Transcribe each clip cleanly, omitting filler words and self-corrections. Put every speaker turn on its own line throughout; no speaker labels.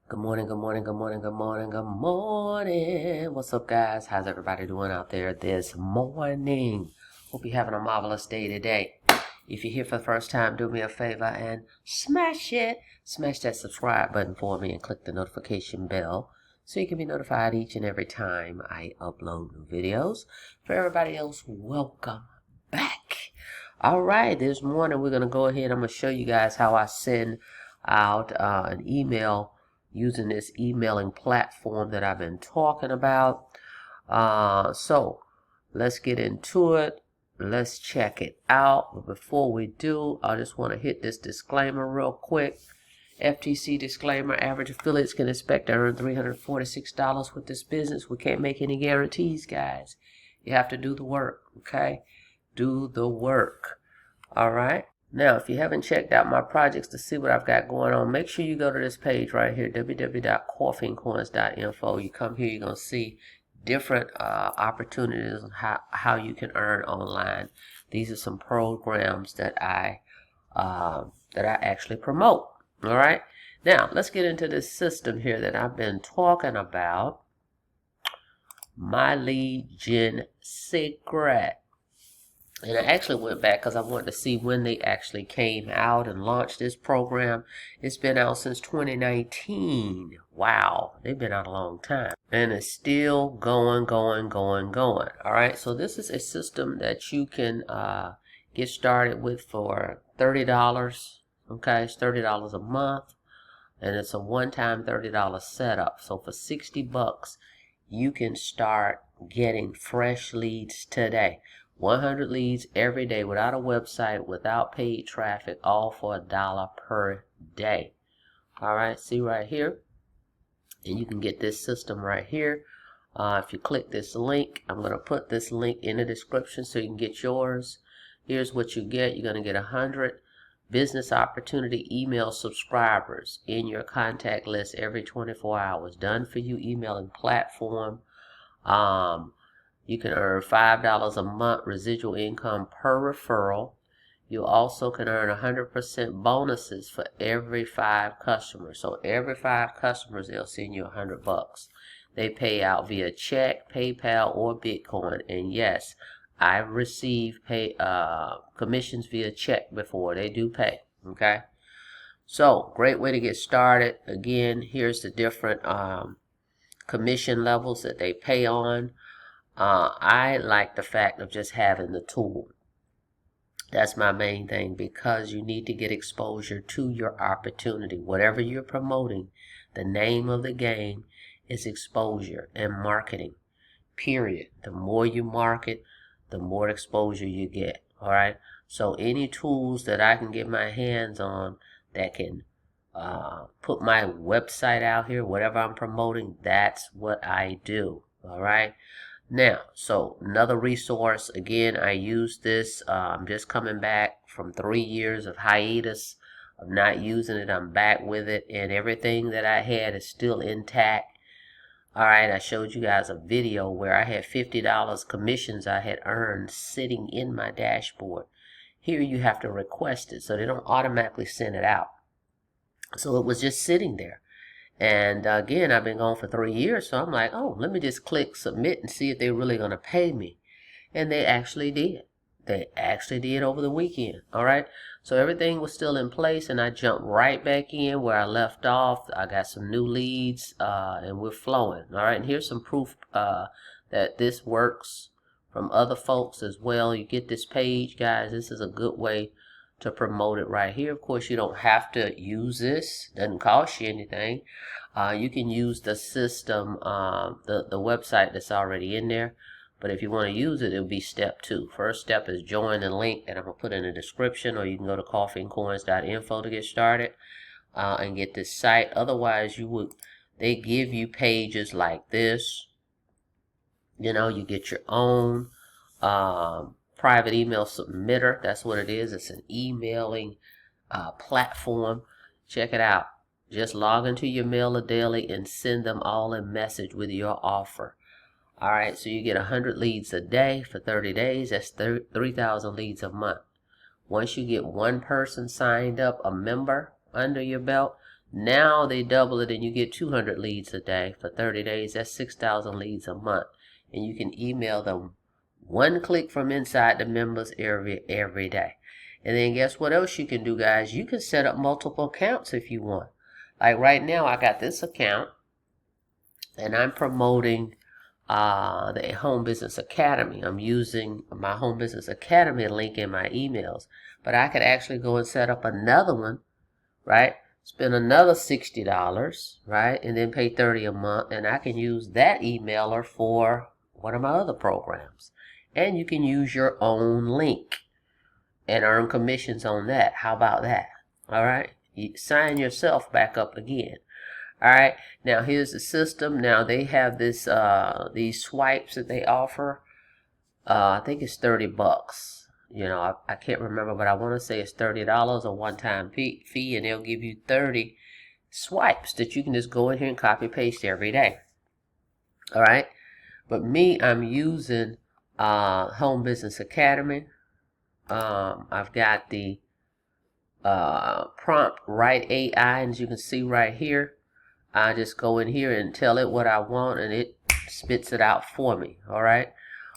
Good morning, good morning, good morning, good morning, good morning. What's up, guys? How's everybody doing out there this morning? Hope you're having a marvelous day today. If you're here for the first time, do me a favor and smash that subscribe button for me and click the notification bell so you can be notified each and every time I upload new videos. For everybody else, welcome back. All right, this morning we're going to go ahead. I'm going to show you guys how I send out an email using this emailing platform that I've been talking about. So let's get into it. Let's check it out. But before we do, I just want to hit this disclaimer real quick. FTC disclaimer: average affiliates can expect to earn $346 with this business. We can't make any guarantees, guys. You have to do the work, okay? Do the work. All right. Now, if you haven't checked out my projects to see what I've got going on, make sure you go to this page right here, www.coffeeandcoins.info. You come here, you're going to see different opportunities on how you can earn online. These are some programs that I actually promote. All right. Now, let's get into this system here that I've been talking about. My Lead Gen Secret. And I actually went back because I wanted to see when they actually came out and launched this program. It's been out since 2019. Wow, they've been out a long time. And it's still going. All right, so this is a system that you can get started with for $30. Okay, it's $30 a month. And it's a one-time $30 setup. So for $60, you can start getting fresh leads today. 100 leads every day without a website, without paid traffic, all for $1 per day. All right, see right here. And you can get this system right here. If you click this link, I'm going to put this link in the description so you can get yours. Here's what you get. You're going to get 100 business opportunity email subscribers in your contact list every 24 hours. Done for you emailing platform. You can earn $5 a month residual income per referral. You also can earn 100% bonuses for every 5 customers. So every 5 customers, they'll send you $100. They pay out via check, PayPal, or Bitcoin. And yes, I've received commissions via check before. They do pay. Okay. So great way to get started. Again, here's the different commission levels that they pay on. I like the fact of just having the tool. That's my main thing, because you need to get exposure to your opportunity. Whatever you're promoting, the name of the game is exposure and marketing, period. The more you market, the more exposure you get. All right. So any tools that I can get my hands on that can put my website out here, whatever I'm promoting, that's what I do. All right. Now, so another resource, again, I use this. I'm just coming back from 3 years of hiatus of not using it. I'm back with it, and everything that I had is still intact. All right, I showed you guys a video where I had $50 commissions I had earned sitting in my dashboard. Here you have to request it, so they don't automatically send it out. So it was just sitting there. And again, I've been gone for 3 years, so I'm like, oh, let me just click submit and see if they're really going to pay me. And they actually did. They actually did over the weekend. All right. So everything was still in place, and I jumped right back in where I left off. I got some new leads, and we're flowing. All right. And here's some proof that this works from other folks as well. You get this page, guys. This is a good way to promote it right here. Of course, you don't have to use this. Doesn't cost you anything. You can use the system, the website that's already in there. But if you want to use it, it'll be step 2. First step is join the link that I'm going to put in the description, or you can go to coffeeandcoins.info to get started and get this site. Otherwise, they give you pages like this. You know, you get your own private email submitter. That's what it is. It's an emailing platform. Check it out. Just log into your mailer daily and send them all a message with your offer. All right, so you get 100 leads a day for 30 days. That's 3,000 leads a month. Once you get one person signed up, a member under your belt, Now they double it and you get 200 leads a day for 30 days. That's 6,000 leads a month. And you can email them one click from inside the members every day. And then guess what else you can do, guys? You can set up multiple accounts if you want. Like right now, I got this account and I'm promoting the Home Business Academy. I'm using my Home Business Academy link in my emails. But I could actually go and set up another one, right? Spend another $60, right? And then pay $30 a month. And I can use that emailer for one of my other programs. And you can use your own link and earn commissions on that. How about that? All right. You sign yourself back up again. All right. Now here's the system. Now they have this these swipes that they offer. I think it's $30. You know, I can't remember, but I want to say it's $30 a one-time fee, and they'll give you 30 swipes that you can just go in here and copy paste every day. All right. But me, I'm using Home Business Academy. I've got the prompt write AI, and as you can see right here, I just go in here and tell it what I want, and it spits it out for me. All right.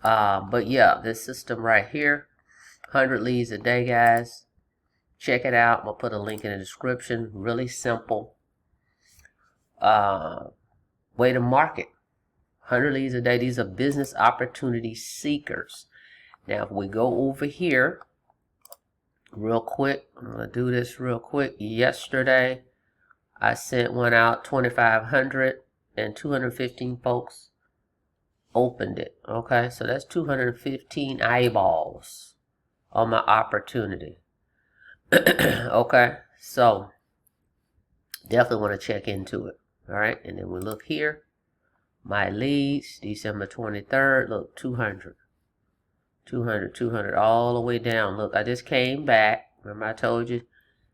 But yeah, this system right here, 100 leads a day, guys. Check it out. I'm gonna put a link in the description. Really simple way to market. 100 leads a day. These are business opportunity seekers. Now, if we go over here real quick, I'm going to do this real quick. Yesterday, I sent one out, 2,500, and 215 folks opened it. Okay, so that's 215 eyeballs on my opportunity. Okay, so definitely want to check into it. All right, and then we look here. My leads, December 23rd, look, 200, 200, all the way down. Look, I just came back. Remember I told you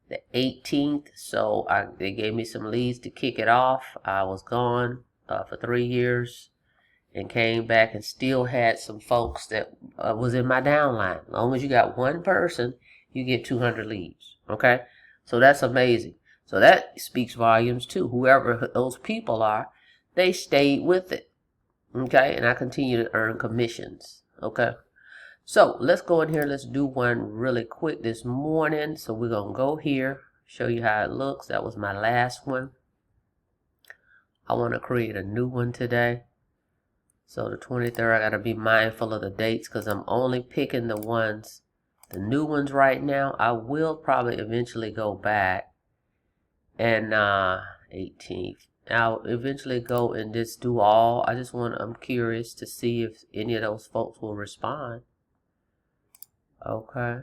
the 18th, so they gave me some leads to kick it off. I was gone for 3 years and came back and still had some folks that was in my downline. As long as you got one person, you get 200 leads, okay? So that's amazing. So that speaks volumes too. Whoever those people are, they stayed with it, okay? And I continue to earn commissions, okay? So let's go in here. Let's do one really quick this morning. So we're going to go here, show you how it looks. That was my last one. I want to create a new one today. So the 23rd, I got to be mindful of the dates because I'm only picking the new ones right now. I will probably eventually go back and 18th. I'll eventually go and just do all. I'm curious to see if any of those folks will respond. Okay,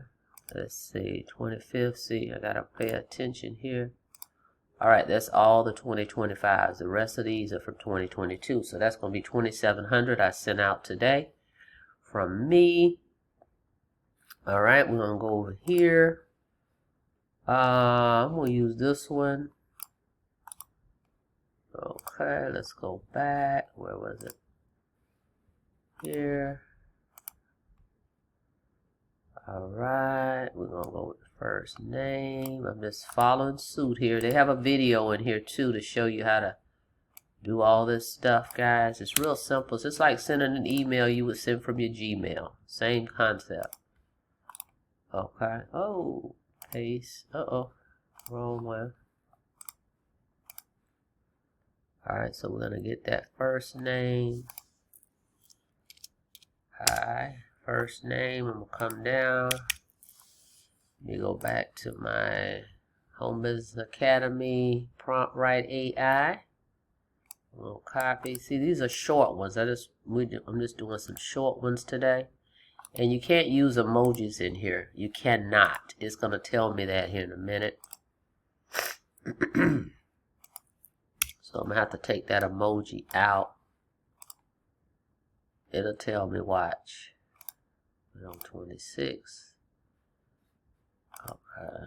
let's see, 25th, see, I gotta pay attention here. All right, that's all the 2025s. The rest of these are from 2022. So that's gonna be 2,700 I sent out today from me. All right, we're gonna go over here. I'm gonna use this one. Okay, let's go back. Where was it? Here. Alright, we're going to go with the first name. I'm just following suit here. They have a video in here too to show you how to do all this stuff, guys. It's real simple. It's just like sending an email you would send from your Gmail. Same concept. Okay. Oh, paste. Uh-oh. Wrong one. Alright, so we're going to get that first name. Hi. First name, I'm going to come down. Let me go back to my Home Business Academy prompt write AI. We'll copy. See, these are short ones. I'm just doing some short ones today. And you can't use emojis in here. You cannot. It's going to tell me that here in a minute. So I'm going to have to take that emoji out. It'll tell me, watch. On 26. Okay.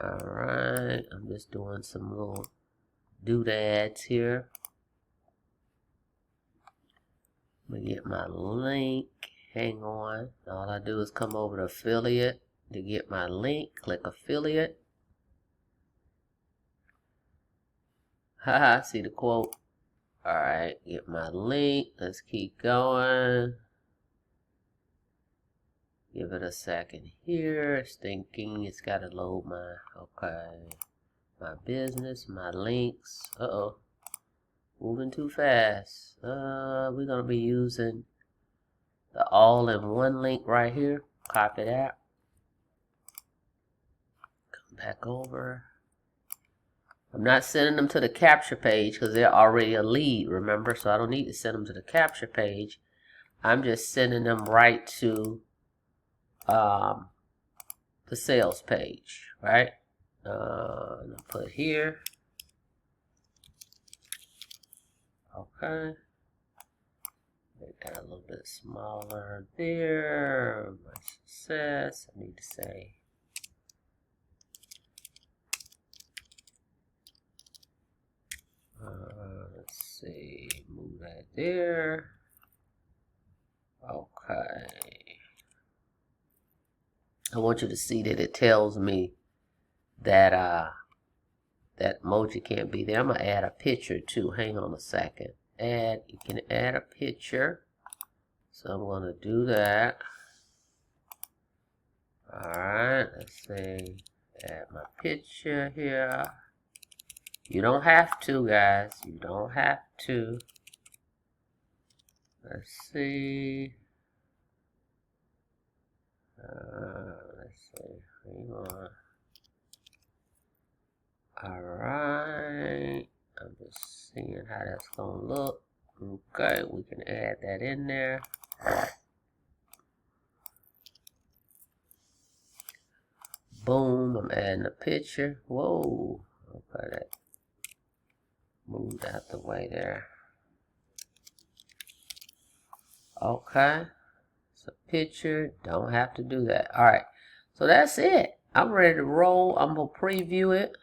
Alright. I'm just doing some little doodads here. Let me get my link. Hang on. All I do is come over to affiliate to get my link. Click affiliate. Haha, see the quote. Alright, get my link. Let's keep going. Give it a second here. It's thinking. It's got to load my, okay, my business, my links. Uh-oh. Moving too fast. We're going to be using the all-in-one link right here. Copy that. Come back over. I'm not sending them to the capture page because they're already a lead, remember? So I don't need to send them to the capture page. I'm just sending them right to the sales page, right? I'm gonna put here. Okay. Make that a little bit smaller there. My success. I need to say. Let's see. Move that there. Okay. I want you to see that it tells me that that emoji can't be there. I'm gonna add a picture too. Hang on a second. You can add a picture. So I'm gonna do that. Alright, let's see. Add my picture here. You don't have to, guys. You don't have to. Let's see. Let's see. Hang on. Alright. I'm just seeing how that's gonna look. Okay, we can add that in there. Boom, I'm adding a picture. Whoa. Okay, that moved out the way there. Okay. It's a picture. Don't have to do that. Alright. So that's it. I'm ready to roll. I'm going to preview it.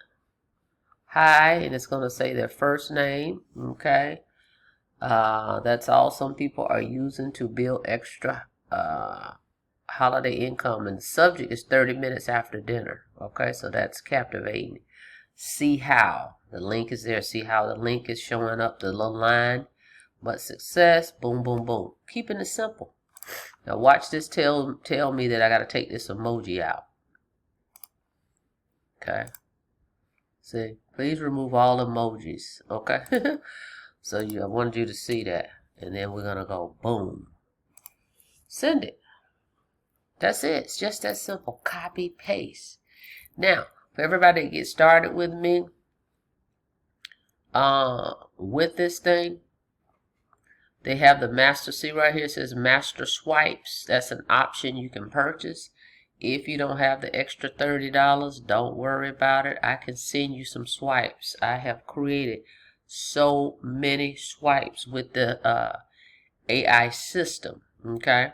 Hi. And it's going to say their first name. Okay. That's all some people are using to build extra holiday income. And the subject is 30 minutes after dinner. Okay. So that's captivating. See how. The link is there. See how the link is showing up. The little line. But success. Boom, boom, boom. Keeping it simple. Now watch this tell me that I got to take this emoji out. Okay. See, please remove all emojis. Okay. So I wanted you to see that. And then we're going to go boom. Send it. That's it. It's just that simple. Copy, paste. Now, for everybody to get started with me, with this thing, they have the master. See right here, it says master swipes. That's an option you can purchase. If you don't have the extra $30, don't worry about it. I can send you some swipes. I have created so many swipes with the AI system. Okay.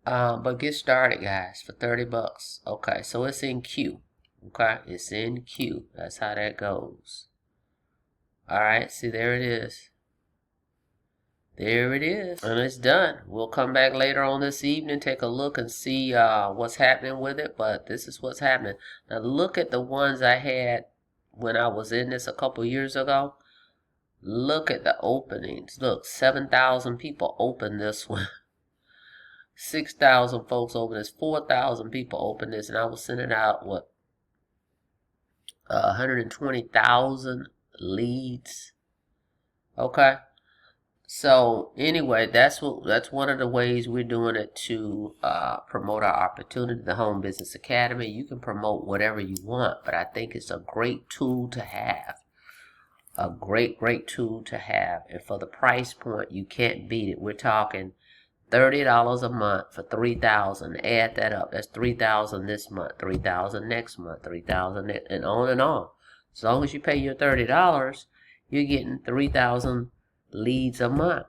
But get started, guys, for 30 bucks. Okay, so it's in queue. Okay, it's in queue. That's how that goes. Alright, see, there it is. There it is. And it's done. We'll come back later on this evening, take a look and see what's happening with it. But this is what's happening. Now look at the ones I had when I was in this a couple years ago. Look at the openings. Look, 7,000 people opened this one. 6,000 folks opened this. 4,000 people opened this. And I was sending out, what, 120,000 leads. Okay. So anyway, that's one of the ways we're doing it to promote our opportunity, the Home Business Academy. You can promote whatever you want, but I think it's a great tool to have. A great tool to have. And for the price point, you can't beat it. We're talking $30 a month for 3,000. Add that up. That's 3,000 this month, 3,000 next month, 3,000 and on and on. As long as you pay your $30, you're getting 3,000 leads a month.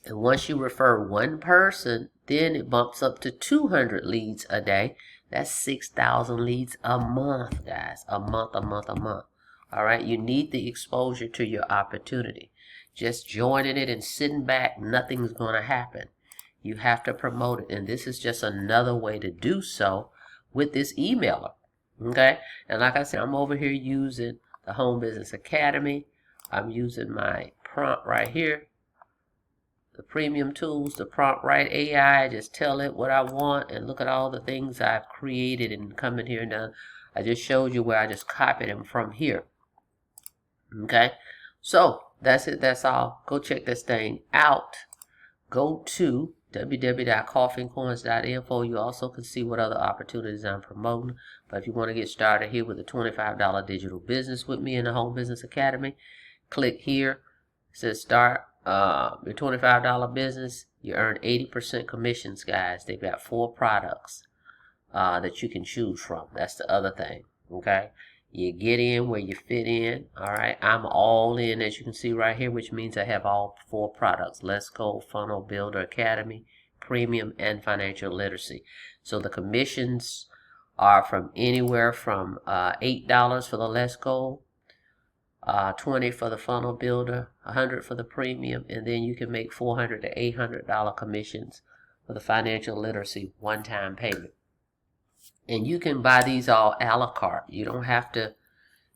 And once you refer one person, then it bumps up to 200 leads a day. That's 6,000 leads a month, guys. A month. All right. You need the exposure to your opportunity. Just joining it and sitting back, nothing's going to happen. You have to promote it. And this is just another way to do so with this emailer. Okay. And like I said, I'm over here using the Home Business Academy. I'm using my prompt right here. The premium tools, the prompt write AI, just tell it what I want, and look at all the things I've created and come in here and done. I just showed you where I just copied them from here. Okay, so that's it. That's all. Go check this thing out. Go to www.coffeeandcoins.info. You also can see what other opportunities I'm promoting. But if you want to get started here with a $25 digital business with me in the Home Business Academy, click here. It says start your $25 business. You earn 80% commissions, guys. They've got 4 products that you can choose from. That's the other thing. Okay, you get in where you fit in. All right, I'm all in, as you can see right here, which means I have all 4 products: Let's Go, Funnel Builder Academy, Premium, and Financial Literacy. So the commissions are from anywhere from $8 for the Let's Go, $20 for the Funnel Builder, $100 for the Premium, and then you can make $400 to $800 commissions for the Financial Literacy one-time payment. And you can buy these all a la carte. You don't have to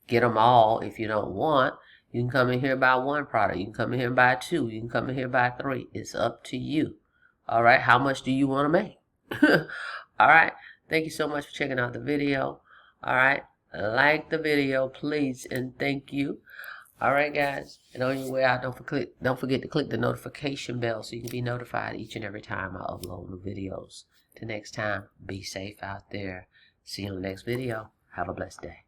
get them all if you don't want. You can come in here and buy 1 product. You can come in here and buy 2. You can come in here and buy 3. It's up to you. All right. How much do you want to make? All right. Thank you so much for checking out the video. All right. Like the video, please, and thank you. All right, guys. And on your way out, don't forget to click the notification bell so you can be notified each and every time I upload new videos. Till next time, be safe out there. See you on the next video. Have a blessed day.